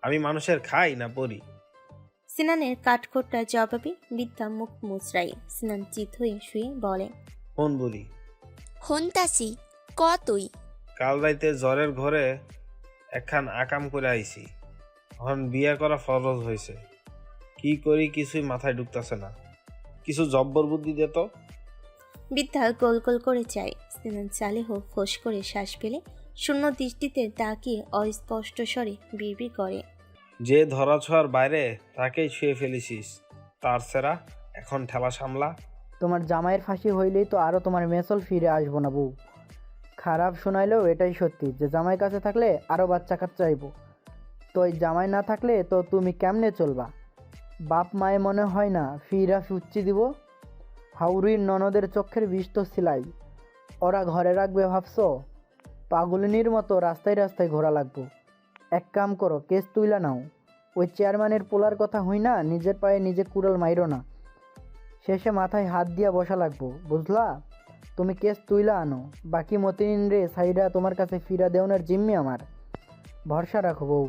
আমি মানুষের খাই না পড়ি? সিনানের কাঠখোট্টা জবাবে বিদ্যা মুখ মুচড়াই। সিনান চিত হয়ে শুয়ে বলে, কোন বুড়ি? হন্তাসি ক তুই। কাল রাইতে জ্বরের ঘরে একখান আকাম করে আইছি। এখন বিয়ে করা ফরজ হয়েছে। কি করি কিছুই মাথায় ঢুকতেছে না। কিছু জব্বর বুদ্ধি দে তো। বিদ্যা গোল গোল করে চায়। সিনান চালে হোক ফোঁস করে শ্বাস ফেলে শূন্য দৃষ্টিতে তাকিয়ে অস্পষ্ট স্বরে বিড়বিড় করে, যে ধরাছোঁয়ার বাইরে তাকেই ছুঁয়ে ফেলেছিস। তার সেরা এখন ঠেলা সামলা। তোমার জামাইয়ের ফাঁসি হইলেই তো আরও তোমার মেসল ফিরে আসবো না বউ। খারাপ শোনাইলেও এটাই সত্যি যে জামাই কাছে থাকলে আরও বাচ্চা কাচ্চা চাইবো। তো এই জামাই না থাকলে তো তুমি কেমনে চলবা? বাপ মায়ে মনে হয় না ফিরা সুচ্চি দিব? হাউরির ননদের চোখের বিষ তো সিলাই। ওরা ঘরে রাখবে ভাবছো? পাগলিনীর মতো রাস্তায় রাস্তায় ঘোরা লাগবো। এক কাম করো, কেস তুইলা নাও। ওই চেয়ারম্যানের পোলার কথা হই না, নিজের পায়ে নিজে কুড়াল মাইরো না। শেষে মাথায় হাত দিয়া বসা লাগবো, বুঝলা? তুমি কেস তুইলা আনো, বাকি মতিন রে সাইডা তোমার কাছে ফিরা দেওয়ার জিম্মি আমার। ভরসা রাখো বউ,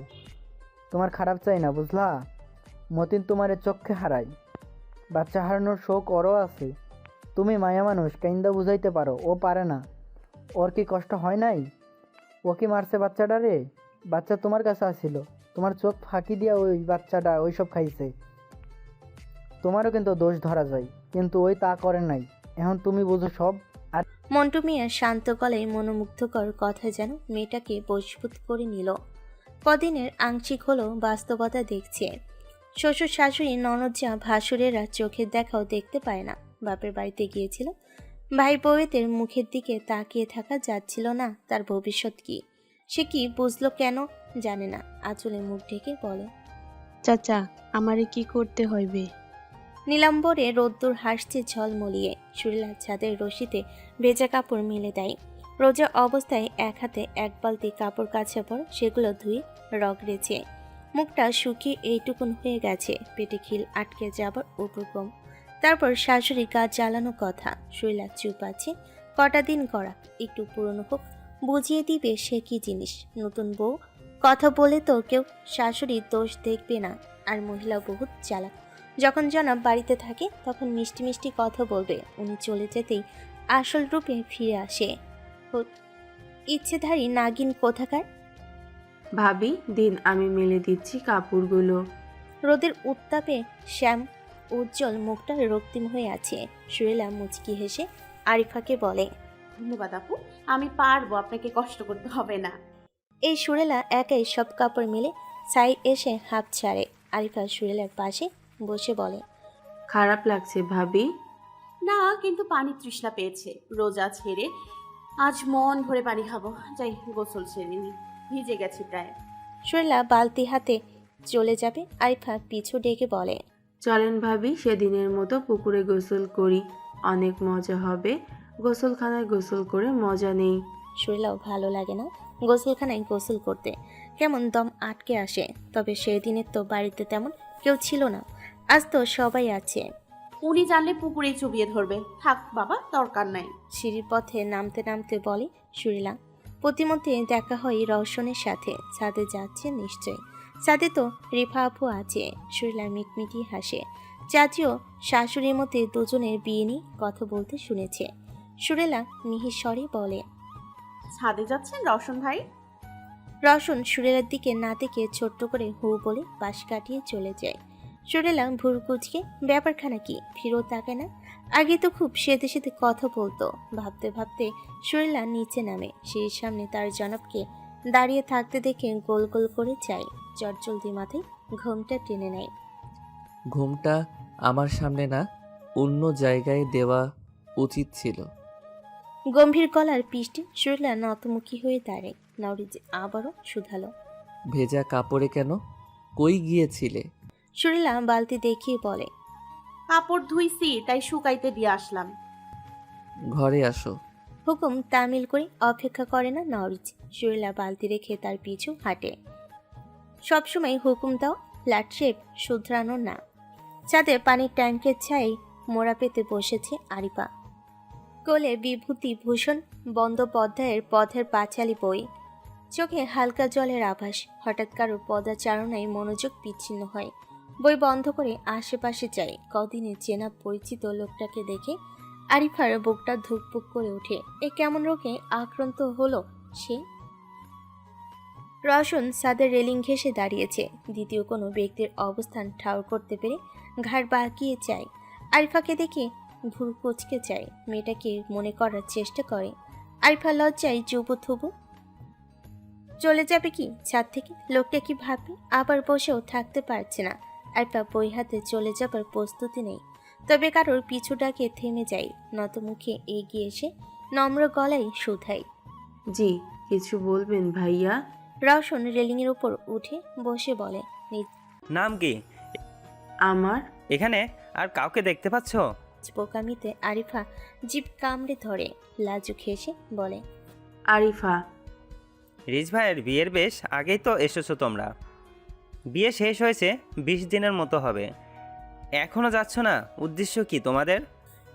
তোমার খারাপ চাই না, বুঝলা? মতিন তোমারে চোখে হারাই, বাচ্চা হারানোর শোক ওরও আছে। তুমি মায়া মানুষ, কাইন্দা বুঝাইতে পারো, ও পারে না। ওর কি কষ্ট হয় নাই? ও কি মারছে বাচ্চাটা রে? বাচ্চা তোমার কাছে আসছিল, তোমার চোখ ফাঁকি দিয়া ওই বাচ্চাটা ওইসব খাইছে। তোমারও কিন্তু দোষ ধরা যায়, কিন্তু ওই তা করে নাই। এখন তুমি বুঝো সব। আর মন্টু মিয়া শান্ত গলায় মনোমুগ্ধকর কথা যেন মেয়েটাকে বশীভূত করে নিল। কদিনের আংশিক হলেও বাস্তবতা দেখছে। শ্বশুর শাশুড়ি ননদ যা ভাসুরেরা চোখের দেখাও দেখতে পায় না। বাপের বাড়িতে গিয়েছিল, ভাই বউয়েদের মুখের দিকে তাকিয়ে থাকা যাচ্ছিল না। তার ভবিষ্যৎ কি, সে কি বুঝলো কেন জানে না। আঁচলে মুখ ঢেকে বলে, চাচা, আমারে কি করতে হইবে? নীলাম্বরে রোদ্দুর হাসছে ঝলমলিয়ে। সুরিলা ছাদের রশিতে ভেজা কাপড় মেলে দেয়। রোজা অবস্থায় এক হাতে এক বালতি কাপড় কাছে পর সেগুলো ধুয়ে রগড়েছে। মুখটা শুকিয়ে এইটুকুন হয়ে গেছে, পেটে খিল আটকে যাবার উপক্রম। তারপর শাশুড়ি কাজ জ্বালানো কথা। সুরিলা চুপ আছে। কটা দিন করা, একটু পুরনো হোক, বুঝিয়ে দিবে সে কি জিনিস। নতুন বউ কথা বলে তো কেউ শাশুড়ির দোষ দেখবে না। আর মহিলা বহুত চালাক। যখন জনাব বাড়িতে থাকে তখন মিষ্টি মিষ্টি কথা বলবে, উনি চলে যেতেই আসল রূপে ফিরে আসে। ইচ্ছেধারী নাগিন কোথাকার। ভাবি দিন, আমি মেলে দিচ্ছি কাপড়গুলো। রোদের উত্তাপে শ্যাম উজ্জ্বল মুখটা রক্তিম হয়ে আছে। সুরেলা মুচকি হেসে আরিফাকে বলে, ধন্যবাদ আপু, আমি পারবো, আপনাকে কষ্ট করতে হবে না। এই সুরেলা একাই সব কাপড় মিলে ছাই এসে হাত ছাড়ে। আরিফা সুরেলার পাশে বসে বলে, খারাপ লাগছে ভাবি? না, কিন্তু পানি তৃষ্ণা পেয়েছে। রোজা ছেড়ে আজ মন ভরে পানি খাবো। যাই গোসল সেরে নি, ভিজে গেছি প্রায়। সুরেলা বালতি হাতে চলে যাবে। আরিফা পিছু ডেকে বলে, চলেন ভাবি, সেদিনের মতো পুকুরে গোসল করি, অনেক মজা হবে। গোসলখানায় গোসল করে মজা নেই। শরীরেও ভালো লাগে না গোসলখানায় গোসল করতে, কেমন দম আটকে আসে। তবে সেদিনের তো বাড়িতে তেমন কেউ ছিল না, আজ তো সবাই আছে। উনি জানলে পুকুরে চুবিয়ে ধরবে। থাক বাবা, দরকার নাই। সিঁড়ির পথে নামতে নামতে বলে সুরিলা। প্রতিমধ্যে দেখা হয় রওশনের সাথে। ছাদে যাচ্ছে নিশ্চয়, ছাদে তো রিফা আপু আছে। সুরিলা মিটমিটি হাসে। চাচিও শাশুড়ির মধ্যে দুজনের বিয়ে নিয়ে কথা বলতে শুনেছে। সুরেলা মিহির স্বরে বলে, ছাদে যাচ্ছেন রওশন ভাই? রওশন সুরেলার দিকে না দেখে ছোট্ট করে হু বলে পাশ কাটিয়ে চলে যায়। সুরেলা ভুর কুচকে ব্যাপারখানা কি ফিরো তাকায় না। আগে তো খুব সেদে সেদে কথা বলতো। ভাবতে ভাবতে সুরেলা নিচে নামে। সিঁড়ির সামনে তার জনাবকে দাঁড়িয়ে থাকতে দেখে গোল গোল করে চায়। চটজলদি মাথায় ঘোমটা টেনে নেয়। ঘুমটা আমার সামনে না, অন্য জায়গায় দেওয়া উচিত ছিল। গম্ভীর গলার পিষ্টে সুরেলা নতমুখী হয়ে দাঁড়ায়। নওরিজ আবারও শুধালো, ভেজা কাপড়ে কেন? কই গিয়েছিলে? সুরেলা বালতি দেখিয়ে বলে, কাপড় ধুইছি, তাই শুকাইতে দিয়ে আসলাম। ঘরে আসো। হুকুম তামিল করে অপেক্ষা করে না নওরিজ। সুরেলা বালতি রেখে তার পিছু হাঁটে। সবসময় হুকুম দাও, ফ্ল্যাট শেপ শুধরানো না। ছাদে পানির ট্যাঙ্কের ছাই মোড়া পেতে বসেছে আরিফা। কোলে বিভূতি ভূষণ বন্দ্যোপাধ্যায়ের পথের পাঁচালী বই। চোখে হালকা জলের আভাস। হঠাৎ কারোর পদাচারণায় মনোযোগ বিচ্ছিন্ন হয়। বই বন্ধ করে আশেপাশে যায়। কদিনে চেনা পরিচিত লোকটাকে দেখে আরিফার বুকটা ধুকপুক করে ওঠে। এ কেমন রোগে আক্রান্ত হলো সে? রওশন ছাদের রেলিং ঘেঁষে দাঁড়িয়েছে। দ্বিতীয় কোনো ব্যক্তির অবস্থান ঠাউর করতে পেরে ঘাড় বাঁকিয়ে চায়। আরিফাকে দেখে ভুরু কুঁচকে যায়। মেয়েটাকে মনে করার চেষ্টা করে। আরিফা লজ্জায় চুবুথুবু। চলে যাবে কি ছাদ থেকে? লোকটা কি ভাববে? আবার বসেও থাকতে পারছে না। আরিফা বই হাতে চলে যাবার প্রস্তুতি নেই, তবে কারোর পিছু ডাকে থেমে যায়। নত মুখে এগিয়ে এসে নম্র গলায় শুধায়, জি, কিছু বলবেন ভাইয়া? রওশন রেলিংয়ের উপর উঠে বসে বলে, নাম কি? আমার। এখানে আর কাউকে দেখতে পাচ্ছ? বোকামিতে আরিফা জিভ কামড়ে ধরে। লাজুক হেসে বলে, আরিফা। রিজ ভাইয়ের বিয়ের বেশ আগেই তো এসেছো তোমরা। বিয়ে শেষ হয়েছে 20 দিনের মতো হবে, এখনো যাচ্ছ না? উদ্দেশ্য কি তোমাদের?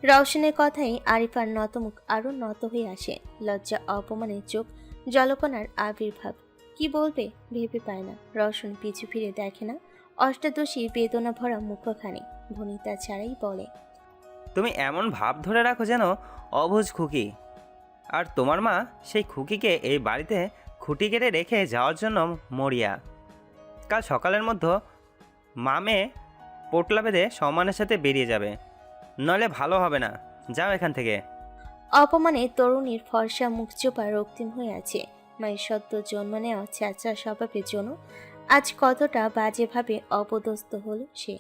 রওশনের কথাই আরিফার নতমুখ আরো নত হয়ে আসে। লজ্জা অপমানে চোখ জলকণার আবির্ভাব। কি বলবে ভেবে পায় না। রওশন পিছু ফিরে দেখে না। অষ্টাদশী বেদনা ভরা মুখখানি ভনিতা ছাড়াই বলে, তুমি এমন ভাব ধরে রাখো যেন অবুঝ খুকি। আর তোমার মা সেই খুকিকে এই বাড়িতে খুঁটি কেটে রেখে যাওয়ার জন্য মরিয়া। কাল সকালের মধ্যে মামে পোটলা বেঁধে সম্মানের সাথে বেরিয়ে যাবে, নইলে ভালো হবে না। যাও এখান থেকে। অপমানে তরুণীর ফর্সা মুখ চোপা রক্তিম হয়ে আছে। মায়ের সদ্য জন্ম নেওয়া চ্যাচা স্বভাবের জন্য আজ কতটা বাজেভাবে অপদস্থ হলো সে।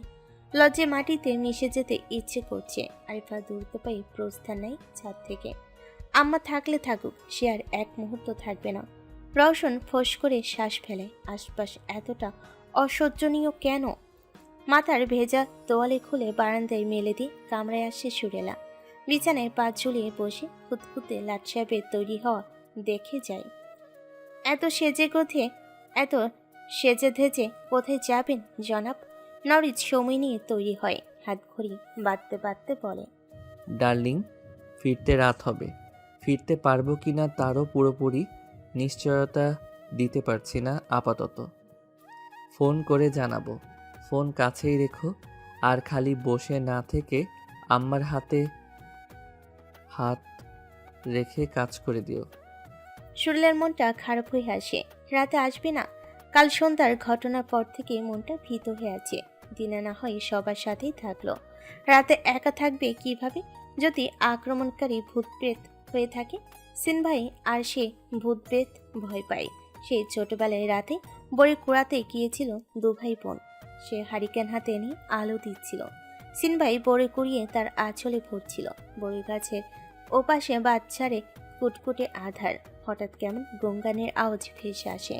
লজ্জে মাটিতে মিশে যেতে ইচ্ছে করছে। আরিফা দূরত্ব পাই প্রস্থান নেয় ছাদ থেকে। আম্মা থাকলে থাকুক, সে আর এক মুহূর্ত থাকবে না। রওশন ফোঁস করে শ্বাস ফেলে। আশপাশ এতটা অসহ্যনীয় কেন? মাথার ভেজা তোয়ালে খুলে বারান্দায় মেলে দিয়ে কামড়ায় আসে সুরেলা। বিছানায় পা ঝুলিয়ে বসে খুঁতখুঁতে লাট সাহেবের তৈরি হওয়া দেখে যায়। এত সেজে ধেজে কোথায় যাবেন জনাব? নরিজ সময় নিয়ে তৈরি হয়। হাত ঘড়ি বাঁধতে বাঁধতে বলে, ডার্লিং, ফিরতে রাত হবে। ফিরতে পারবো কি না তারও পুরোপুরি নিশ্চয়তা দিতে পারছি না আপাতত। ফোন করে জানাবো। ফোন কাছেই রেখো, আর খালি বসে না থেকে আম্মার হাতে হাত রেখে কাজ করে দিও। সুরেলার মনটা খারাপ হয়ে আসে। রাতে আসবে না? কাল সন্ধ্যার ঘটনার পর থেকে মনটা ভীত হয়ে আছে। দিনে না হয় সবার সাথেই থাকলো, রাতে একা থাকবে কিভাবে? যদি আক্রমণকারী ভূতপ্রেত হয়ে থাকে? সিন ভাই আর সে ভূতপ্রেত ভয় পায়। সেই ছোটবেলায় রাতে বড়ি কুড়াতে গিয়েছিল দু ভাই বোন। সে হারিকেন হাতে নিয়ে আলো দিচ্ছিল। সিন ভাই বড়ি কুড়িয়ে তার আঁচলে ভরছিল। বড়ি গাছের ওপাশে বাচ্চারে কুটকুটে আধার। হঠাৎ কেমন গঙ্গানের আওয়াজ ভেসে আসে,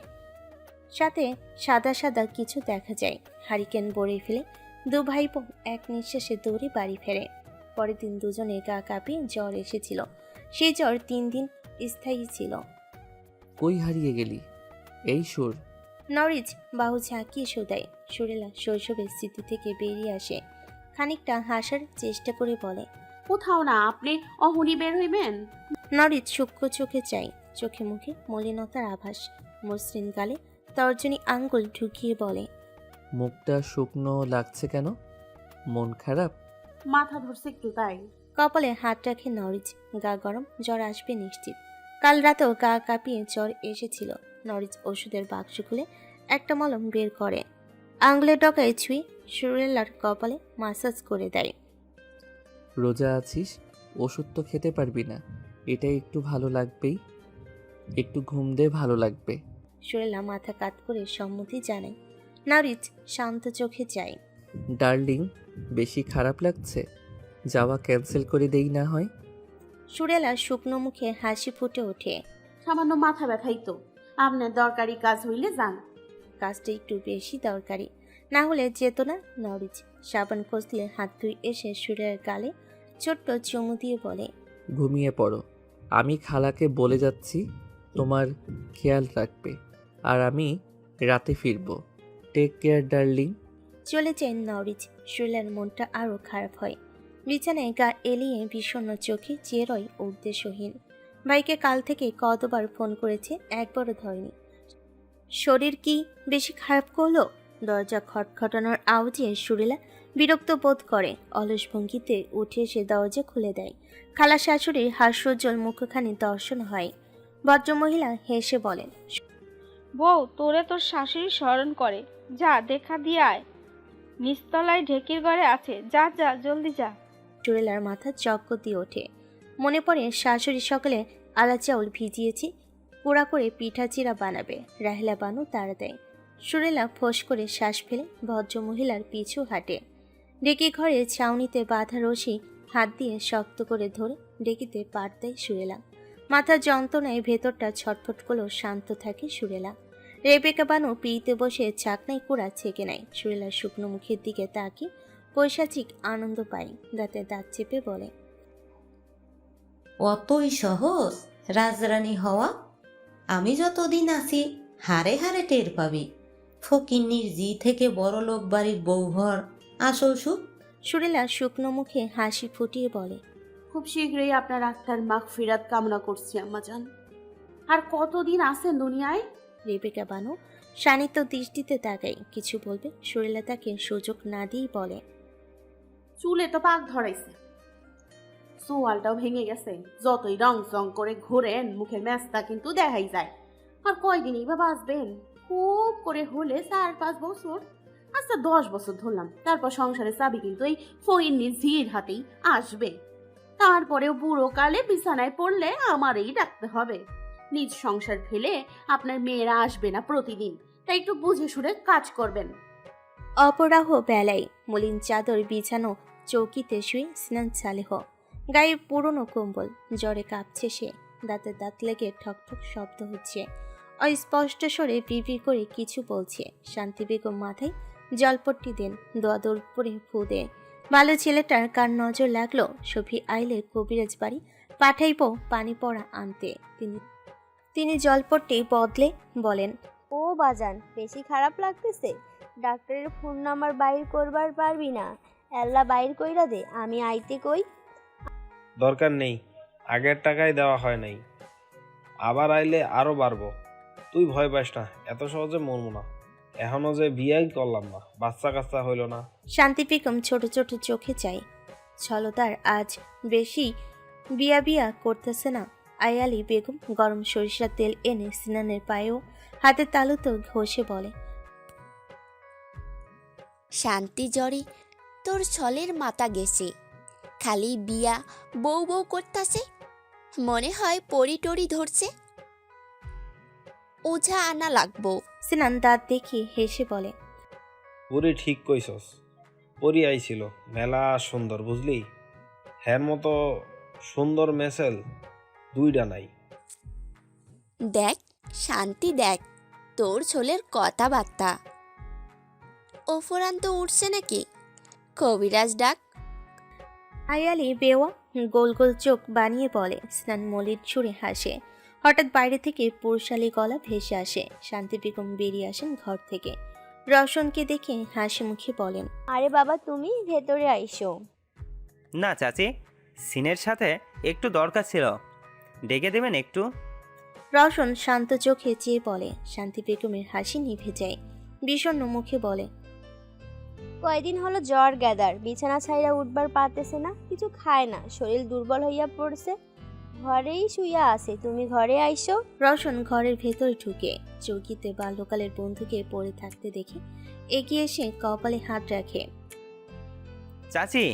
সাথে সাদা সাদা কিছু দেখা যায়। হারিকেন বড়ে ফেলে দু ভাই বোন এক নিঃশ্বাসে দৌড়ে বাড়ি ফেরে। পরের দিন দুজনে গা কাঁপিয়ে জ্বর এসেছিল। সেই জ্বর 3 দিন স্থায়ী ছিল। কই হারিয়ে গেলি? এই সুর। নরিজ বাহু ঝাঁকিয়ে শোধায়। সুরেলা শৈশবের স্মৃতি থেকে বেরিয়ে আসে। খানিকটা হাসার চেষ্টা করে বলে, কোথাও না, আপনি অহনি বের হইবেন। নরিজ সূক্ষ্ম চোখে চাই। চোখে মুখে মলিনতার আভাস। মসৃণ গালে তর্জনী আঙ্গুল ঢুকিয়ে বলে, মুখটা শুকনো লাগছে কেন? মন খারাপ? মাথা ধরছে একটু তাই। কপালে হাত রাখে নরিজ। গা গরম, জ্বর আসবে নিশ্চিত। কাল রাতেও গা কাঁপিয়ে জ্বর এসেছিল। নরিজ ওষুধের বাক্স খুলে একটা মলম বের করে। আঙুলের ডগায় ছুঁয়ে সুরেলার কপালে মাসাজ করে দেয়। রোজা আছিস, ওষুধ তো খেতে পারবি না। এটাই একটু ভালো লাগবেই। একটু ঘুম দে, ভালো লাগবে। সুরেলা মাথা কাত করে সম্মতি জানায়। নরিজ শান্ত চোখে চায়। ডার্লিং, বেশি খারাপ লাগছে? যাওয়া ক্যান্সেল করে দেই না হয়? সুরেলা শুকনো মুখে হাসি ফুটে ওঠে। সামান্য মাথা ব্যথাই তো, আপনার দরকারি কাজ হইলে যান। কাজটা একটু বেশি দরকারি, না হলে যেত না নরিজ। সাবান কষলে হাত ধুই এসে সুরেলার গালে ছোট্ট চুমু দিয়ে বলে, ঘুমিয়ে পড়ো। আমি খালাকে বলে যাচ্ছি তোমার খেয়াল রাখবে, আর আমি রাতে ফিরবো। Take care darling. চলে যায় নরিজ। সুরেলার মনটা আরো খারাপ হয়। বিছানায় গা এলিয়ে বিষণ্ণ চোখে চেয়ে রয় উদ্দেশ্যহীন। ভাইকে কাল থেকে কতবার ফোন করেছে, একবারও ধরেনি। শরীর কি বেশি খারাপ করলো? দরজা খটখটানোর আওয়াজে সুরেলা বিরক্ত বোধ করে। অলস ভঙ্গিতে উঠে এসে দরজা খুলে দেয়। খালা শাশুড়ির হাস্যোজ্জ্বল মুখখানি দর্শন হয়। ভদ্রমহিলা হেসে বলেন, বউ, তোরে তোর শাশুড়ি স্মরণ করে, যা দেখা দিয়ে আয়। নিচতলায় ঢেকির ঘরে আছে, যা যা জলদি যা। সুরেলার মাথা চক্ক দিয়ে ওঠে। মনে পড়ে শাশুড়ি সকালে আলা চাউল ভিজিয়েছি, পোড়া করে পিঠা চিরা বানাবে। রাহেলা বানু তাড়া দেয়। সুরেলা ফোঁস করে শ্বাস ফেলে ভদ্রমহিলার পিছু হাঁটে। ডেকি ঘরে ছাউনিতে বাঁধা রশি হাত দিয়ে শক্ত করে ধরে ডেকিতে পাট দেয় সুরেলা। মাথার যন্ত্রণায় ভেতরটা ছটফট করলেও শান্ত থাকে সুরেলা। রেবেকা বানু পিড়িতে বসে চাকনায় কুড়া ছেঁকে নেয়। সুরেলার শুকনো মুখের দিকে তাকিয়ে পৈশাচিক আনন্দ পায়। দাঁতে দাঁত চেপে বলে, অতই সহজ রাজরানী হওয়া? আমি যতদিন আছি হারে হারে টের পাবি। ফকিন্নির জি থেকে বড় লোক বাড়ির বৌঘর আসল সুখ। সুরেলা শুকনো মুখে হাসি ফুটিয়ে বলে, খুব শীঘ্রই আপনার আত্মার মাগফিরাত কামনা করছি আম্মাজান। আর কতদিন আছেন দুনিয়ায়? রেবেকা বানু শানিত দৃষ্টিতে তাকায়। কিছু বলবে সুরেলা তাকে সুযোগ না দিয়েই বলে, চুলে তো পাক ধরাইছে, সোয়ালটাও ভেঙে গেছে। যতই রং চং করে ঘোরেন মুখের ম্যাচটা কিন্তু দেখাই যায়। আর কয়দিনই বা বাঁচবেন? খুব করে হলে 4-5 বছর, আচ্ছা 10 বছর ধরলাম। তারপর সংসারের চাবি কিন্তু এই ফইন্নি ঝির হাতেই আসবে। তারপরেও বুড়ো কালে বিছানায় পড়লে আমারই ডাকতে হবে। নিজ সংসার ফেলে আপনার মেয়েরা আসবে না প্রতিদিন, তাই একটু বুঝে শুনে কাজ করবেন। অপরাহ বেলায় মলিন চাদর বিছানো চৌকিতে শুয়ে স্নান সালেহ। গায়ে পুরনো কম্বল, জ্বরে কাঁপছে সে। দাঁতে দাঁত লেগে ঠকঠক শব্দ হচ্ছে। অস্পষ্ট স্বরে বিড় করে কিছু বলছে। শান্তি বেগম মাথায় জলপট্টি দেন, দোয়াদোর পরে ফু দেয়। ভালো ছেলেটার কার নজর লাগলো। সফি আইলে কবিরাজ বাড়ি পাঠাইব পানি পড়া আনতে। তিনি জলপট্টি বদলে বলেন, ও বাজান, বেশি খারাপ লাগতেছে? ডাক্তারের ফোন নাম্বার বাইর করবার পারবি না? এল্লা বাইর কইরা দে, আমি আইতে কই। দরকার নেই, আগের টাকাই দেওয়া হয় নাই। আবার আইলে আরো বাড়বো। তুই ভয় পাস না, এত সহজে মরবো না। এখনো যে বিয়াই করলাম না, বাচ্চা কাচ্চা হইল না। শান্তি বেগম ছোট ছোট চোখে চাই। ছলতার আজ বেশি বিয়া বিয়া করতেছে না। আয়ালি বেগম গরম সরিষার তেল এনে সিনানের পায়েও হাতে তালুতে ঘষে বলে, শান্তি জ্বরে তোর ছলের মাথা গেছে। খালি বিয়া বউ বউ করতাছে, মনে হয় পরি টরি ধরছে। ওঝা আনা লাগবো। সিনান দাঁত দেখিয়ে হেসে বলে, পুরি ঠিক কইছস। পরি আইছিল, মেলা সুন্দর বুঝলি। হ্যার মতো সুন্দর মেসেল দুইটা নাই। দেখ শান্তি, দেখ তোর ছোলের কথাবার্তা। ওফরান্ত উঠছে নাকি? কবিরাজ ডাক। আয়ালি বেওয়া গোল গোল চোখ বানিয়ে বলে। স্নান মলির ছুঁড়ে হাসে। হঠাৎ বাইরে থেকে পুরুষালী গলা ভেসে আসে। শান্তি বেগম বেরিয়ে আসেন ঘর থেকে। রওশনকে দেখে হাসি মুখে বলেন, আরে বাবা, তুমি ভেতরে আইসো। না চাচি, সিনের সাথে একটু দরকার ছিল, ডেকে দেবেন একটু? রওশন শান্ত চোখে চেয়ে বলে। শান্তি বেগমের হাসি নিভে যায়। বিষণ্ণ মুখে বলে, কয়দিন হলো জ্বর গ্যাদার, বিছানা ছাইরা উঠবার পারতেছে না, কিছু খায় না, শরীর দুর্বল হইয়া পড়ছে, ঘরেই শুইয়া আছে। তুমি ঘরে আইসো। রওশন ঘরের ভেতর ঢুকে চৌকিতে বাল্যকালের বন্ধুকে পড়ে থাকতে দেখে এগিয়ে এসে কপালে হাত রাখে। চাচি,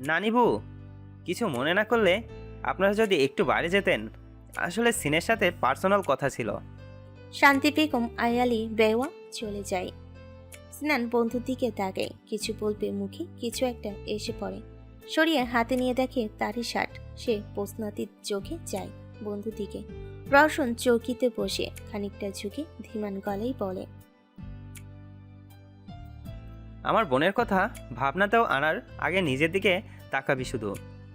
নানিবু, কিছু মনে না করলে আপনারা যদি একটু বাইরে যেতেন, আসলে সিনের সাথে পার্সোনাল কথা ছিল। শান্তি বেগম আয়ালি বেওয়া চলে যায়। স্নান বন্ধুর দিকে তাকায়। কিছু বলবে মুখে, কিছু একটা এসে পড়ে। সরিয়ে হাতে নিয়ে দেখে তারই শার্ট। সে প্রশ্নাতীত চোখে যায় বন্ধুর দিকে। রওশন চৌকিতে বসে খানিকটা ঝুঁকে ধীমান গলায় বলে, আমার বোনের কথা ভাবনাতেও আনার আগে নিজের দিকে তাকাবি শুধু।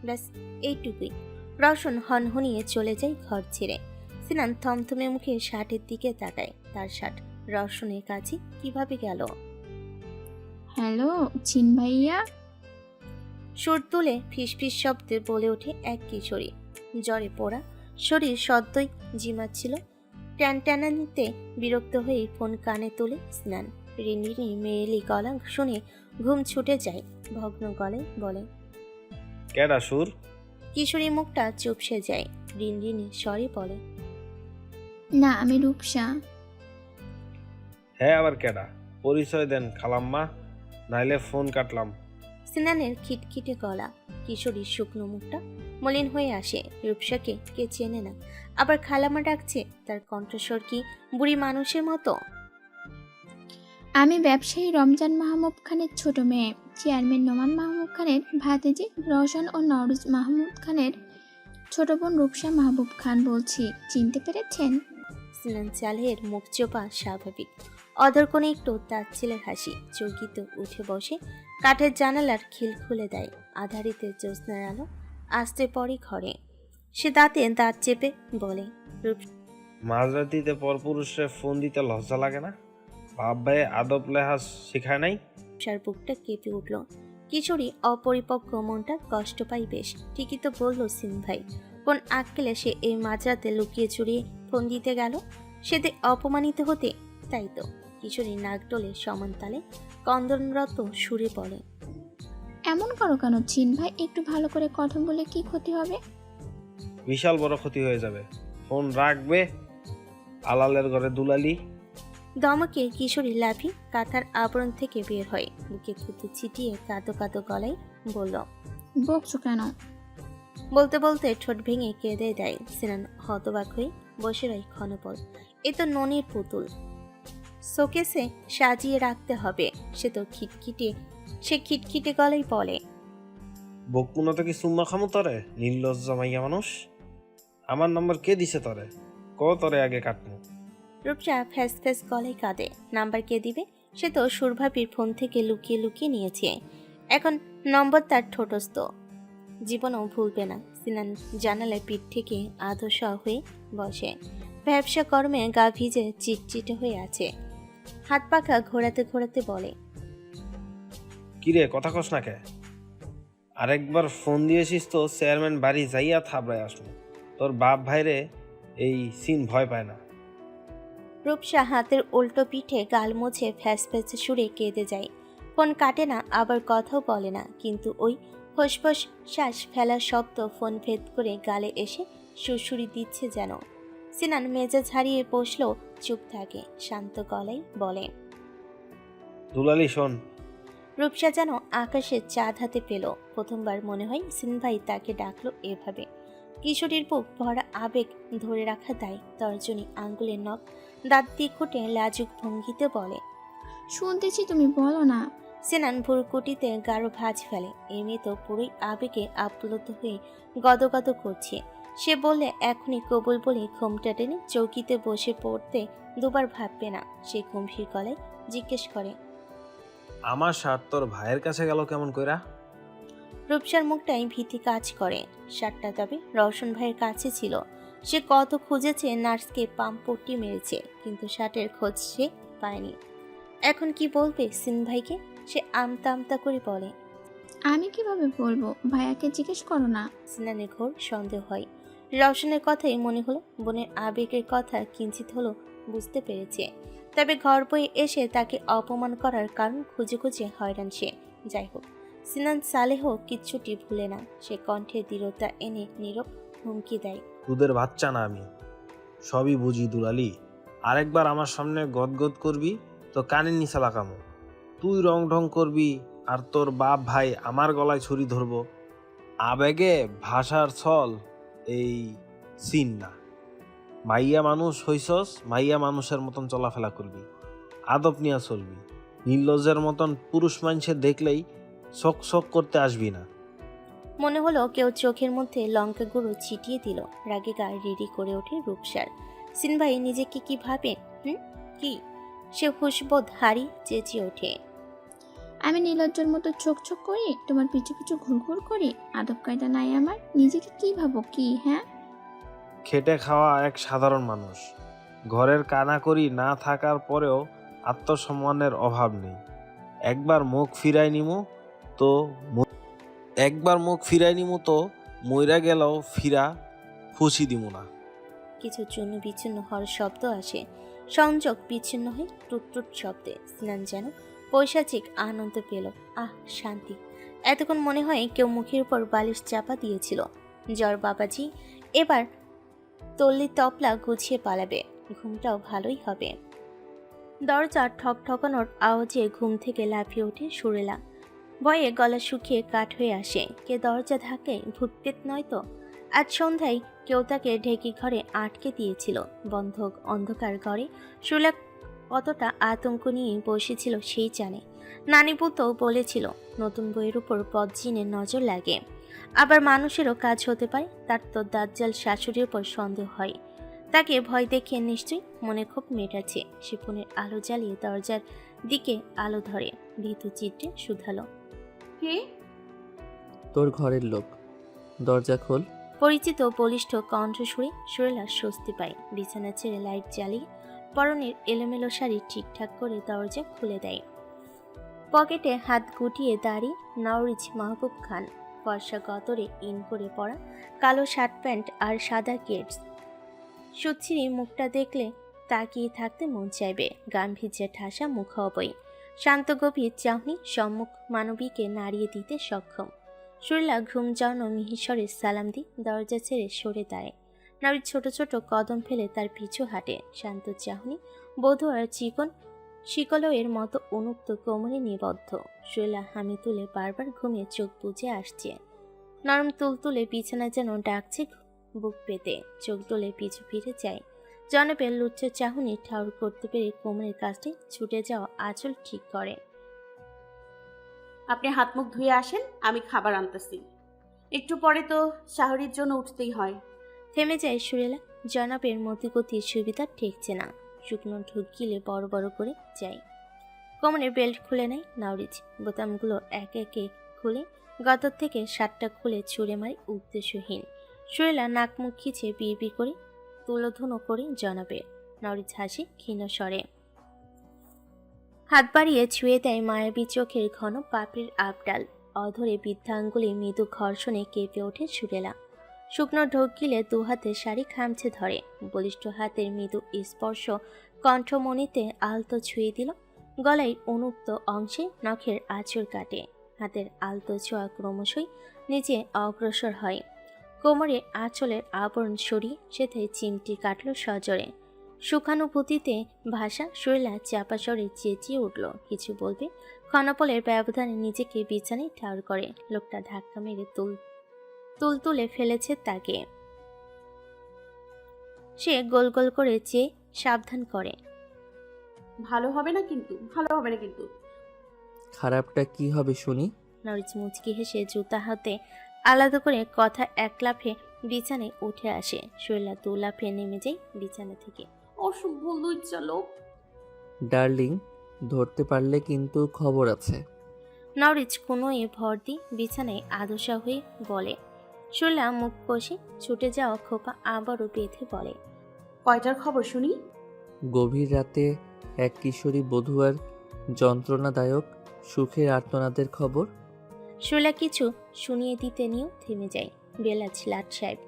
ব্যাস এইটুকুই। রওশন হনহনিয়ে চলে যায় ঘর ছেড়ে। সিনান থমথমে মুখে শার্টের দিকে তাকায়। তার শার্ট রওশনের কাছে কিভাবে গেল? হ্যালো চিন ভাইয়া। সুর তুলে ফিসফিস শব্দে বলে ওঠে এক কিশোরী। জ্বরে পোড়া শরীর সদ্যই জিমাচ্ছিল। টানটানানিতে বিরক্ত হয়ে ফোন কানে তুলে স্নান। রিনরিনি মেয়েলি গলা শুনে ঘুম ছুটে যায়। ভগ্ন গলায় বলে, কেডা সুর? কিশোরী মুখটা চুপসে যায়। রিনরিনি স্বরে বলে, না, আমি রূপসা। হ্যাঁ আবার কেডা? পরিচয় দেন খালাম্মা, নাইলে ফোন কাটলাম। স্নানের খিটখিটে গলা, কিশোরীর শুকনো মুখটা মলিন হয়ে আসে। রূপসাকে কে চেনে না, আবার খালামা ডাকছে। তার কণ্ঠস্বর কি বুড়ি মানুষের মতো? আমি ব্যবসায়ী রমজান মাহমুদ খানের ছোট মেয়ে, চেয়ারম্যান নোমান মাহমুদ খানের ভাতিজি রওশন ও নওরোজ মাহমুদ খানের ছোট বোন রূপসা মাহবুব খান বলছি। চিনতে পেরেছেন? স্নান চালের মুখ চোপা স্বাভাবিক, অধর কোণে একটু তাচ্ছিলের হাসি। চৌকিত উঠে বসে কাঠের জানালার খিল খুলে দেয়। আধারিতে জ্যোৎস্নার আলো আসতে পরে ঘরে। সে দাঁতে দাঁত চেপে বলে, মাঝরাতিতে পরপুরুষে ফোন দিতে লজ্জা লাগে না? বাপ ভাই আদব লেহাজ শেখায় নাই? রূপসার বুকটা কেঁপে উঠল। কিশোরী অপরিপক্ক মনটা কষ্ট পাই বেশ। ঠিকই তো বলল সিন ভাই। কোন আক্কেলে সে এই মাঝরাতে লুকিয়ে চুরিয়ে ফোন দিতে গেল? সেতে অপমানিত হতে? তাই তো। কিশোরী নাক ডোলে সমান তালে কন্দনরত সুরে বলে, এমন করো কেন চিন ভাই? একটু ভালো করে কথা বলে কি ক্ষতি হবে? বিশাল বড় ক্ষতি হয়ে যাবে। ফোন রাখবে, আলালের ঘরে দুলালি। দমকে কিশোরী লাফি কাঁথার আবরণ থেকে বের হয়। বুকে থুতু ছিটিয়ে কাঁদো কাঁদো গলায় বলল, বকছো কেন? বলতে বলতে ঠোঁট ভেঙে কেঁদে দেয়। সিনান হতবাক হয়ে বসে রয় ক্ষণপল। এ তো ননির পুতুল, শোকেসে সাজিয়ে রাখতে হবে। সে খিটখিটে গলায় বলে, বকুনা তো কি সুম্মা খামু তরে? নির্লজ্জ মাইয়া মানুষ। আমার নম্বর কে দিছে তরে? ক তরে আগে কাটমু। রূপসা ফ্যাস ফ্যাস গলায় কাঁদে। নাম্বার কে দিবে? সে তো সুরভাবির ফোন থেকে লুকিয়ে লুকিয়ে নিয়েছে। এখন নম্বর তার ঠোঁটস্থ, জীবনও ভুলবে না। সিনান জানালায় পিঠ থেকে আধশা হয়ে বসে। ব্যবসা কর্মে গা ভিজে চিটচিটে হয়ে আছে। হাত পাখা ঘোরাতে ঘোরাতে বলে, কিরে কথা কস না কে? আরেকবার ফোন দিয়েছিস তো চেয়ারম্যান বাড়ি যাইয়া থাবড়ায় আসলো। তোর বাপ ভাইরে এই সিন ভয় পায় না। রূপসা হাতের উল্টো পিঠে গাল মুছে ফ্যাস ফ্যাসে সুরে কেঁদে যায়। ফোন কাটে না, আবার কথাও বলে না, কিন্তু ওই ফসফস শ্বাস ফেলার শব্দ ফোন ভেদ করে গালে এসে সুরসুরি দিচ্ছে যেন। সিনান মেজাজ হারিয়ে বসলেও চুপ থাকে। শান্ত গলায় বলে, দুলালি শোন। রূপসা যেন আকাশের চাঁদ হাতে পেল। প্রথমবার মনে হয় সিন ভাই তাকে ডাকলো এভাবে। কিশোরীর বুক ভরা আবেগ ধরে রাখা দায়। তর্জনী আঙ্গুলের নখ দাঁত দিয়ে খুঁটে লাজুক ভঙ্গিতে বলে, শুনতেছি, তুমি বলো না। সিনান ভুরকুটিতে গাঢ় ভাঁজ ফেলে। এমনি তো পুরোই আবেগে আপ্লুত হয়ে গদগদ করছে। সে বললে এখনই কবুল বলে ঘুমটা টেনে চৌকিতে বসে পড়তে দুবার ভাববে না। সে গম্ভীর গলায় জিজ্ঞেস করে, আমার শার্ট তোর ভাইয়ের কাছে গেল কেমন কইরা? রূপসার মুখটাই ভীতি কাজ করে। শার্টটা তবে রওশন ভাইয়ের কাছে ছিল। সে কত খুঁজেছে, নার্সকে পাম্পটি মেরেছে, কিন্তু শার্টের খোঁজ সে পায়নি। এখন কি বলবে সিন ভাইকে? সে আমতা আমতা করে বলে, আমি কিভাবে বলবো? ভাইয়াকে জিজ্ঞেস করো না। সিনানের ঘোর সন্দেহ হয়। রওশনের কথাই মনে হলো। বোনের আবেগের কথা কিঞ্চিত হলো বুঝতে পেরেছে। তবে ঘর বয়ে এসে তাকে অপমান করার কারণ খুঁজে খুঁজে হয়রান সে। যাই হোক, সিনান সালেহ কিচ্ছুটি ভুলে না। সে কণ্ঠে দৃঢ়তা এনে নীরব হুমকি দেয়, দুধের বাচ্চা না আমি, সবই বুঝি দুলালি। আরেকবার আমার সামনে গদগদ করবি তো কানের নিচে লাগামো। তুই রং ঢং করবি আর তোর বাপ ভাই আমার গলায় ছুরি ধরবো। আবেগে ভাষার ছল এই সিন না। মাইয়া মানুষ হইছস, মাইয়া মানুষের মতন চলাফেরা করবি, আদব নিয়ে চলবি। নির্লজ্জের মতন পুরুষ মানুষে দেখলেই শক শক করতে আসবি না। মনে হলো কেউ চোখের মধ্যে লঙ্কা গুঁড়ো ছিটিয়ে দিল। রাগে গা রিডি করে ওঠে রূপসার। সিন ভাই নিজেকে কি ভাবে? কি? সে হুশবোধ হারি চেঁচিয়ে ওঠে, আমি নির্লজ্জের মতো চোখ চোখ করি, তোমার পিছু পিছু ঘুরঘুর করি? আদব কায়দা নাই আমার? নিজেকে কি ভাবো কি? হ্যাঁ, খেটে খাওয়া এক সাধারণ মানুষ। ঘরের কানাকড়ি না থাকার পরেও আত্মসম্মানের অভাব নেই। একবার মুখ ফিরাই নিমু তো মইরা গেলেও ফিরা খুশি দিমু না। কিছু চূর্ণ বিচ্ছিন্ন হওয়ার শব্দ আসে। সংযোগ বিচ্ছিন্ন হয়ে টুট শব্দে স্নান যেন পৈশাচিক আনন্দ পেল। আহ, শান্তি। এতক্ষণ মনে হয় কেউ মুখের উপর বালিশ চাপা দিয়েছিল। জ্বর বাবাজি এবার তল্লি তপলা গুছিয়ে পালাবে, ঘুমটাও ভালোই হবে। দরজা ঠকঠকানোর আওয়াজে ঘুম থেকে লাফিয়ে ওঠে সুরেলা। ভয়ে গলা শুকিয়ে কাঠ হয়ে আসে। কে দরজা ধাক্কায়? ভূতপেত নয় তো? আজ সন্ধ্যায় কেউ তাকে ঢেকি ঘরে আটকে দিয়েছিল। বন্ধ অন্ধকার ঘরে সুরেলা কতটা আতঙ্ক নিয়ে বসেছিল সেই জানে। নানিপুতও বলেছিল নতুন বইয়ের উপর পদ্মিনের নজর লাগে। আবার মানুষেরও কাজ হতে পারে। তার তো দাজ্জাল শাশুড়ির উপর সন্দেহ হয়। তাকে ভয় দেখিয়ে নিশ্চয়ই মনে খুব মেটাচ্ছে। সে ফোনের আলো জ্বালিয়ে দরজার দিকে আলো ধরে ভীতু চিত্রে শুধালো, কে? তোর ঘরের লোক, দরজা খোল। পরিচিত বলিষ্ঠ কণ্ঠসুরে সুরেলা স্বস্তি পায়। বিছানা ছেড়ে লাইট জ্বালিয়ে পরনের এলোমেলো শাড়ি ঠিকঠাক করে দরজা খুলে দেয়। পকেটে হাত গুটিয়ে দাঁড়িয়ে নওরিজ মাহবুব খান। ফর্সা গতরে ইন করে পরা কালো শার্ট প্যান্ট আর সাদা কেটস। সুচ্ছিরি মুখটা দেখলে তাকিয়ে থাকতে মন চাইবে। গাম্ভীর্যে ঠাসা মুখ অবৈ, শান্ত গভীর চাহনি সম্মুখ মানবীকে নাড়িয়ে দিতে সক্ষম। সুরেলা ঘুম যাওয়ানো মিহিস্বরে সালাম দি দরজা ছেড়ে সরে দাঁড়ায়। নারীর ছোট ছোট কদম ফেলে তার পিছু হাঁটে। শান্ত চাহনি বধূ আর চিকন শিকলয়ের মতো উন্মুক্ত কোমরে নিবদ্ধ। সুরেলা হামি তুলে বারবার ঘুমিয়ে চোখ বুজে আসছে। নরম তুলতুলে বিছানা যেন ডাকছে বুক পেতে। চোখ ডলে পিছু ফিরে যায়। জনপের লুচ্চ চাহনি ঠাউর করতে পেরে কোমরের কাছটায় ছুটে যাওয়া আঁচল ঠিক করে। আপনি হাত মুখ ধুয়ে আসেন, আমি খাবার আনতেছি। একটু পরে তো শাহরির জন্য উঠতেই হয়। থেমে যায় সুরেলা। জনাবের মতিগতির সুবিধা ঠেকছে না। শুকনো ঢুক গিলে বড় বড় করে যায়। কোমরের বেল্ট খুলে নেয় নওরিজ। বোতামগুলো এক একে খুলে গতর থেকে শার্টটা খুলে ছুঁড়ে মারে উদ্দেশ্যহীন। সুরেলা নাক মুখ খিচে বিড়বিড় করে তুলোধুনো করে জনাবে। নওরিজ হাসি ক্ষীণ স্বরে, হাত বাড়িয়ে ছুঁয়ে দেয় মায়াবী চোখের ঘন পাপড়ির আবডাল। অধরে বৃদ্ধাঙ্গুলি মৃদু ঘর্ষণে কেঁপে ওঠে সুরেলা। শুকনো ঢোক গিলে দু হাতে শাড়ি খামছে ধরে। বলিষ্ঠ হাতের মৃদু স্পর্শ কণ্ঠমণিতে আলতো ছুঁয়ে দিল। গলায় উন্মুক্ত অংশে নখের আঁচড় কাটে। হাতের আলতো ছোঁয়া ক্রমশই নিচে অগ্রসর হয়। কোমরে আঁচলের আবরণ সরিয়ে সেথায় চিমটি কাটল সজোরে। সুখানুভূতিতে ভাষা সুরেলা চাপা স্বরে চেঁচিয়ে উঠল। কিছু বলবে, ক্ষণপলের ব্যবধানে নিজেকে বিছানায় ঠাউর করে। লোকটা ধাক্কা মেরে তুলে ফেলেছে তাকে। সে গোল গোল করে চেয়ে সাবধান করে, ভালো হবে না কিন্তু, ভালো হবে না কিন্তু। খারাপটা কি হবে শুনি? নরিচ মুচকি হেসে জুতা হাতে আলাদা করে কথা এক লাফে বিছানায় উঠে আসে। শৈলা দু লাফে নেমে যায় বিছানা থেকে। অসভ্য লজ্জা লোক। ডার্লিং, ধরতে পারলে কিন্তু খবর আছে। নরিচ কোনোই ভর দিয়ে বিছানায় আদশা হয়ে বলে। শৈলা মুখ কষে ছুটে যাওয়া খোপা আবারও বেঁধে বলে, কয়টার খবর শুনি? গভীর রাতে এক কিশোরী বধূয়ার যন্ত্রণাদায়ক সুখের আর্তনাদের খবর। শৈলা কিছু শুনিয়ে দিতে নিয়েও থেমে যায়। বেলাজ লাট সাহেব।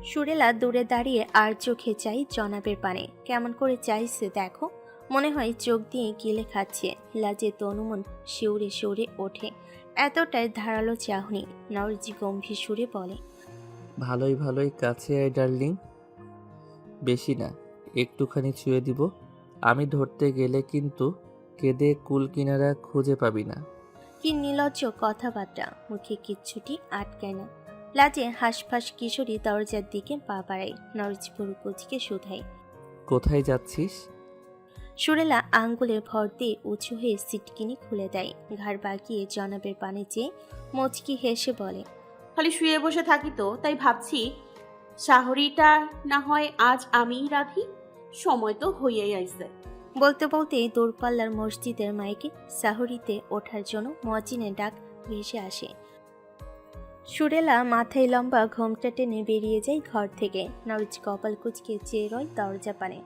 সুরেলা দূরে দাঁড়িয়ে আর চোখে চাই জনাবের পানে। কেমন করে চাইছে দেখো, মনে হয় চোখ দিয়ে গিলে খাচ্ছে। লাজে তনুমন শিউরে শিউরে ওঠে। এতটাই ধারালো চাহনি। নরজি গম্ভীর সুরে বলে, ভালোই ভালোই কাছে আয় ডার্লিং। বেশি না, একটুখানি ছুঁয়ে দিব। আমি ধরতে গেলে কিন্তু কেঁদে কুল কিনারা খুঁজে পাবি না। কি নির্লজ্জ কথাবার্তা। মুখে কিচ্ছুটি আটকায় না। লাজে হাঁসফাঁস কিশোরী দরজার দিকে পা বাড়ায়। নরজ পুরু কুচকে শুধায়, কোথায় যাচ্ছিস? সুরেলা আঙ্গুলে ভর দিয়ে উঁচু হয়ে সিটকিনি খুলে দেয়। ঘাড় বাগিয়ে জনাবের পানে চেয়ে মুচকি হেসে বলে, খালি শুয়ে বসে থাকি তো, তাই ভাবছি শাহরিটা না হয় আজ আমিই রাধি। সময় তো হইয়াই আইছে। বলতে বলতেই দূরপাল্লার মসজিদের মাইকে সাহরিতে ওঠার জন্য মুয়াজ্জিনের ডাক ভেসে আসে। সুরেলা মাথায় লম্বা ঘোমটা টেনে বেরিয়ে যায় ঘর থেকে। নরজ কপাল কুচকে চেয়ে রয় দরজা পানে।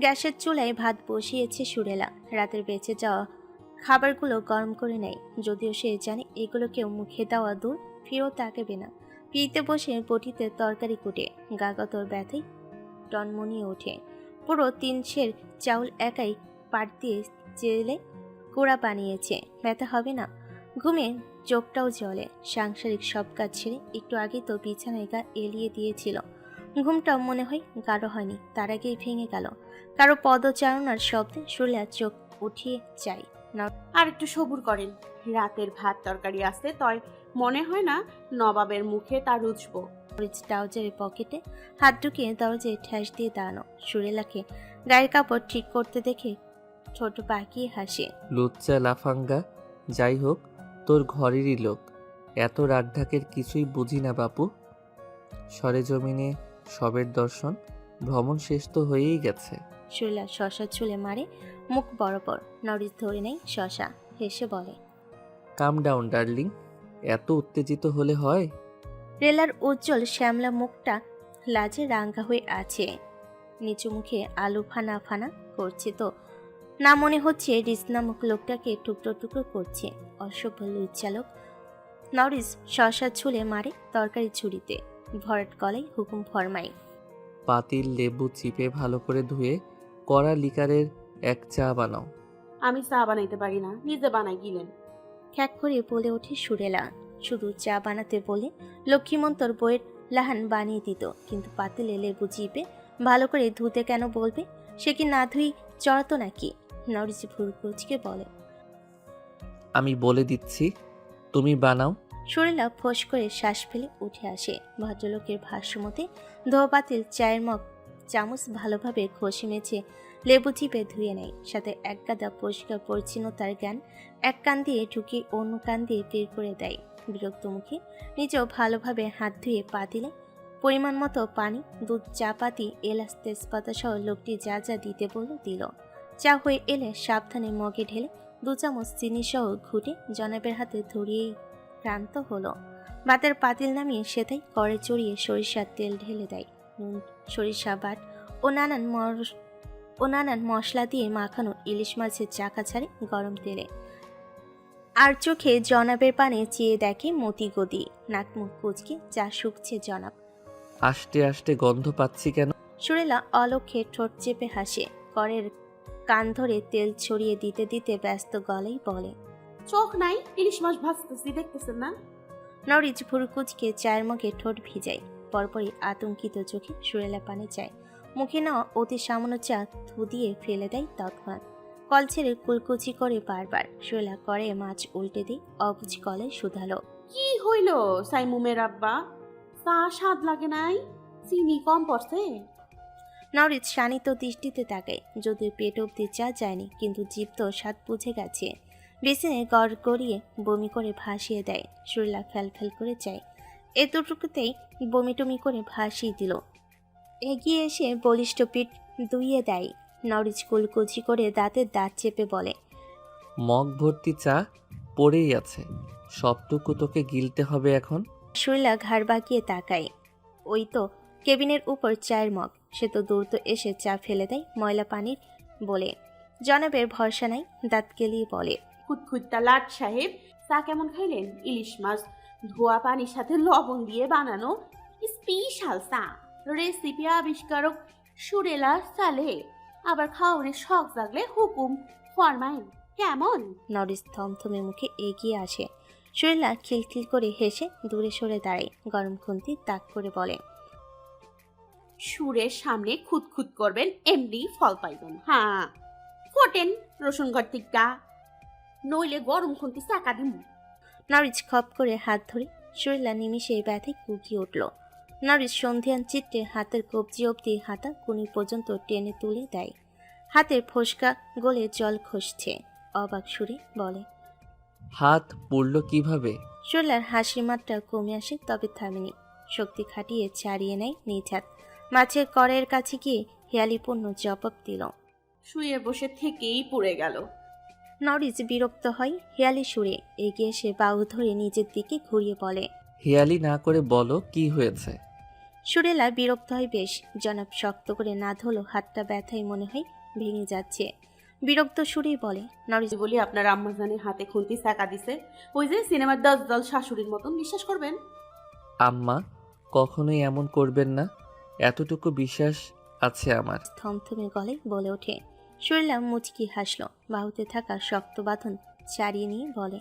গ্যাসের চুলায় ভাত বসিয়েছে সুরেলা। রাতের বেঁচে যাওয়া খাবারগুলো গরম করে নেয়। যদিও সে জানে এগুলো কেউ মুখে দেওয়া দূর ফিরেও তাকাবে না। পিতে বসে বটিতে তরকারি কুটে। গাগতর ব্যথায় টনমনিয়ে ওঠে। পুরো 3 সের চাউল একাই পাট দিয়ে চেলে কুড়া বানিয়েছে, ব্যথা হবে না? ঘুমে চোখটাও জ্বলে। সাংসারিক সব কাজ ছেড়ে একটু আগে তো বিছানায় গা এলিয়ে দিয়েছিল। ঘুমটাও মনে হয় গাঢ় হয়নি, তার আগেই ভেঙে গেল কারো পদচারণার শব্দে। শুলে চোখ উঠিয়ে চাই না। আর একটু সবুর করেন, রাতের ভাত তরকারি আছে, তয় মনে হয় না নবাবের মুখে তা রুচবো। ট্রাউজারের পকেটে হাত ঢুকিয়ে দরজায় ঠ্যাস দিয়ে দাঁড়ানো সুরেলাকে গায়ের কাপড় ঠিক করতে দেখে ছোট পাকিয়ে হাসে। লুচ্চা লাফাঙ্গা, যাই হোক তোর ঘরেরই লোক, এত রাগঢাকের কিছুই বুঝি না বাপু। সরেজমিনে সবের দর্শন, ভ্রমণ শেষ তো হয়েই গেছে। সুরেলা শশা চুলে মারে মুখ বরাবর। নরিস ধরে নেই শশা, হেসে বলে, কাম ডাউন ডার্লিং, এত উত্তেজিত হলে হয়? রেলার উজ্জ্বল শ্যামলা মুখটা লাজে রাঙ্গা হয়ে আছে। নিচু মুখে আলু ফানা ফানা করছে তো না, মনে হচ্ছে রিস নামক লোকটাকে টুকরো টুকরো করছে। অসভ্য লুচ্চালোক। নরিস শশা ছুলে মারে তরকারি ছুরিতে, ভরাট গলায় হুকুম ফরমাই, পাতিল লেবু চিপে ভালো করে ধুয়ে কড়া লিকারের 1 চা বানাও। আমি চা বানাইতে পারি না, নিজে বানাই গিলেন। খ্যাক করে বলে ওঠে সুরেলা। শুধু চা বানাতে বলে লক্ষ্মীমন্তর বইয়ের লাহান বানিয়ে দিত, কিন্তু পাতিলে লেবু চিপে ভালো করে ধুতে কেন বলবে? সে কি না ধুই চড়াতো নাকি? নরিস ভুরকুচকে বলে, আমি বলে দিচ্ছি, তুমি বানাও। সুরেলা ফোঁস করে শ্বাস ফেলে উঠে আসে। ভদ্রলোকের ভাষ্যমতে ধোয়া পাতিল চায়ের মগ চামচ ভালোভাবে ঘষে মেছে লেবু চিপে ধুয়ে নেয়, সাথে এক গাদা পরিষ্কার পরিচ্ছন্নতার জ্ঞান এক কান দিয়ে ঢুকিয়ে অন্য কান দিয়ে বের করে দেয়। বিরক্ত মুখে নিজেও ভালোভাবে হাত ধুয়ে পাতিলে পরিমাণ মতো পানি, দুধ, চা পাতি, এলাচ, তেজপাতা সহ লোকটি যা যা দিতে বলল দিল। চা হয়ে এলে সাবধানে মগে ঢেলে 2 চামচ চিনি সহ ঘুটে জনাবের হাতে ধরিয়েই ক্লান্ত হলো। ভাতের পাতিল নামিয়ে সেটাই কড়ে চড়িয়ে সরিষার তেল ঢেলে দেয়। নুন, সরিষা বাট ও নানান মশলা দিয়ে মাখানো ইলিশ মাছের চাকা ছাড়ে গরম তেলে। আর চোখে জনাবের পানে চেয়ে দেখে মতি গদি। নাক মুখ কুচকে চা শুকছে জনাব। আস্তে আস্তে গন্ধ পাচ্ছি কেন? সুরেলা অলক্ষে ঠোঁট চেপে হাসে। করের কান ধরে তেল ছড়িয়ে দিতে দিতে ব্যস্ত গলেই বলে, চোখ নাই, ইলিশ মাছ ভাজতেছি, দেখতেছেন না? নরিচ ভুরকুচকে চায়ের মগে ঠোঁট ভিজায়। পরপরই আতঙ্কিত চোখে সুরেলা পানে চায়। মুখে নেওয়া অতি সামান্য চা ধু দিয়ে ফেলে দেয় তৎক্ষণাৎ। কল ছেড়ে কুলকুচি করে বারবার। সুরেলা করে মাছ উল্টে দিয়ে অবুঝ গলায় শুধালো, কি হইল সাইমুমের আব্বা? চা স্বাদ লাগে নাই? চিনি কম পড়ছে? নরিচ শানিত দৃষ্টিতে তাকায়। যদিও পেট অব্দি চা যায়নি, কিন্তু জীব তো স্বাদ বুঝে গেছে। বেসিনে গড় গড়িয়ে বমি করে ভাসিয়ে দেয়। সুরেলা ফ্যাল ফ্যাল করে চায়। এতটুকুতেই বমি টমি করে ভাসিয়ে দিল। এগিয়ে এসে বলিষ্ঠ পিঠ দুইয়ে দেয়। নরিচ কুলকুচি করে দাঁতের দাঁত চেপে বলে, মগ ভর্তি চা পড়েই আছে, সবটুকু তোকে গিলতে হবে এখন। সুরেলা ঘাড় বাঁকিয়ে তাকায়। ওই তো কেবিনের উপর চায়ের মগ। সে তো দ্রুত এসে চা ফেলে দেয় ময়লা পানির বলে। জনাবের ভরসা নাই, দাঁত কেলিয়ে বলে, খুঁতখুঁতটা লাট সাহেব, চা কেমন খাইলেন? ইলিশ মাছ ধোয়া পানির সাথে লবণ দিয়ে বানানো স্পেশাল চা, রেসিপি আবিষ্কারক সুরেলা সালে। আবার খাওয়ারের শখ জাগলে হুকুম ফরমাইন, কেমন? নরিস থমথমে মুখে এগিয়ে আসে। সুরেলা খিলখিল করে হেসে দূরে সরে দাঁড়ায়। গরম খুন্তি তাক করে বলে, সুরের সামনে খুঁতখুত করবেন, এমনি ফল পাইবেন। হ্যাঁ, ফোটেন রসুন ঘর টিকা, নইলে গরম খুন্তি চাকা দিম। নরিচ খপ করে হাত ধরে সুরেলা নিমিষে ব্যথে কুকিয়ে উঠল। নরিচ সন্ধিয়ান চিত্রে হাতের কবজি অবধি হাতা কুনি পর্যন্ত টেনে তুলে দেয়। হাতের ফোসকা গলে জল খসছে। অবাক সুরে বলে, হাত পুড়ল কিভাবে? সুরেলার হাসির মাত্রা কমে আসে, তবে থামেনি। শক্তি খাটিয়ে ছাড়িয়ে নেয় নিজ হাত। মাছের কড়াইয়ের কাছে গিয়ে হেয়ালিপূর্ণ জবাব দিল, শুয়ে বসে থেকেই পুড়ে গেল। নরিচ বিরক্ত হয় হেয়ালি সুরে। এগিয়ে এসে বাহু ধরে নিজের দিকে ঘুরিয়ে বলে, হেয়ালি না করে বলো কি হয়েছে। সুরেলা বিরক্ত হয় বেশ। জনাব শক্ত করে না ধরলো হাতটা ব্যথায় মনে হয় ভেঙে যাচ্ছে। বিরক্ত সুরেই বলে, নরিচ বলি আপনার আম্মাজানের হাতে খুন্তি চাকা দিছে, ওই যে সিনেমার 10 দল শাশুড়ির মতন, বিশ্বাস করবেন? আম্মা কখনোই এমন করবেন না, এতটুকু বিশ্বাস আছে আমার। থমথমে গলে বলে ওঠে। সুরিলা মুচকি হাসল, বাহুতে থাকা শক্ত বাঁধন ছাড়িয়ে নিয়ে বলে,